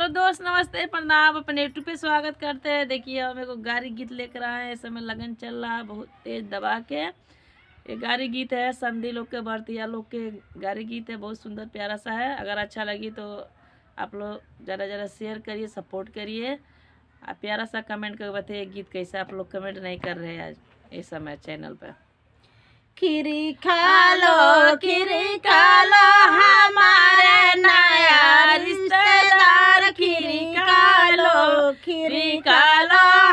Hello दोस्त, नमस्ते, प्रणाम। अपने यूट्यूब पे स्वागत करते हैं। देखिए हम एक गारी गीत लेकर आए हैं। इस समय लगन चल रहा है बहुत तेज दबा के। ये गारी गीत है संधी लोग के, भारतीय लोग के गारी गीत है। बहुत सुंदर प्यारा सा है। अगर अच्छा लगी तो आप लोग ज़्यादा शेयर करिए, सपोर्ट करिए। आप प्यारा सा कमेंट करके बताइए गीत कैसे। आप लोग कमेंट नहीं कर रहे हैं आज इस समय चैनल पर। खीरी खा लो हमारे नया रिश्तेदार। खीरी खा लो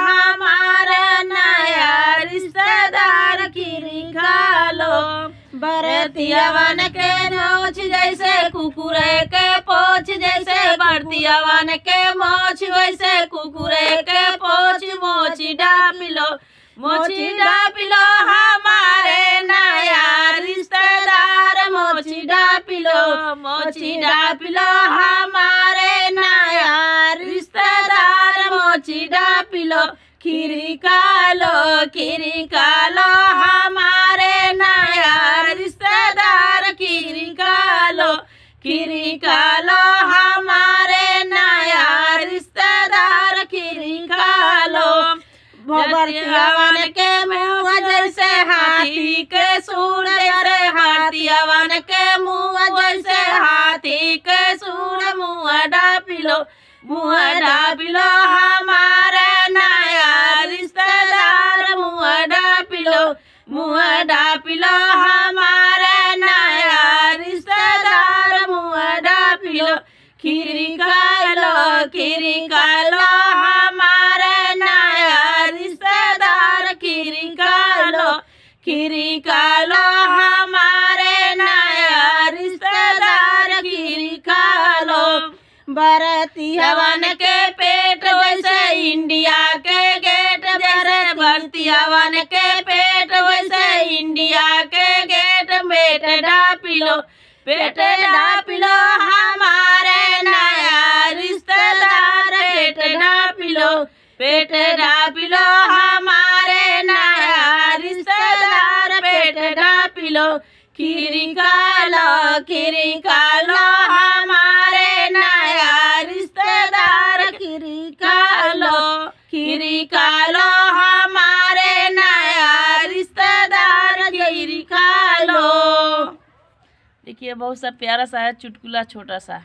हमारे नया रिश्तेदार। खीरी खा लो बरतियावन के मोछ जैसे कुकुरे के पोछ, जैसे बरतियावन के मोछ वैसे कुकुरे के पोछ। मोची डापिलो हमारे नया रिश्तेदार। मोची डापिलो हमारे नया रिश्तेदार। मोची डापिलो खीरी खा लो हमारे नया रिश्तेदार। खीरी खा लो हमारे नया रिश्तेदार। खीरी खा लो बरतियावन के मुँह जैसे हाथी के सूंड, जैसे हाथियावन के मुँह जैसे हाथी के सूंड। मुँह डापिलो हमारे नया रिश्तेदार। मुँह डापिलो हमारे नया रिश्तेदार। मुँह डापिलो खीरी खा लो हमारे नया रिश्तेदार। खीरी खा लो हमारे नया रिश्तेदार। खीरी खा लो बरतियावन के पेट वैसे इंडिया के गेट। जैसे बरतियावन के पेट वैसे इंडिया के गेट। पेट डापिलो हमारे नया रिश्तेदार। पेट डापिलो हमारे नया रिश्तेदार। पेट डापिलो खीरी खा लो हमारे नया रिश्तेदार। खीरी खा लो हमारे नया रिश्तेदार। खीरी खा लो। देखिए बहुत सा प्यारा सा है, चुटकुला छोटा सा।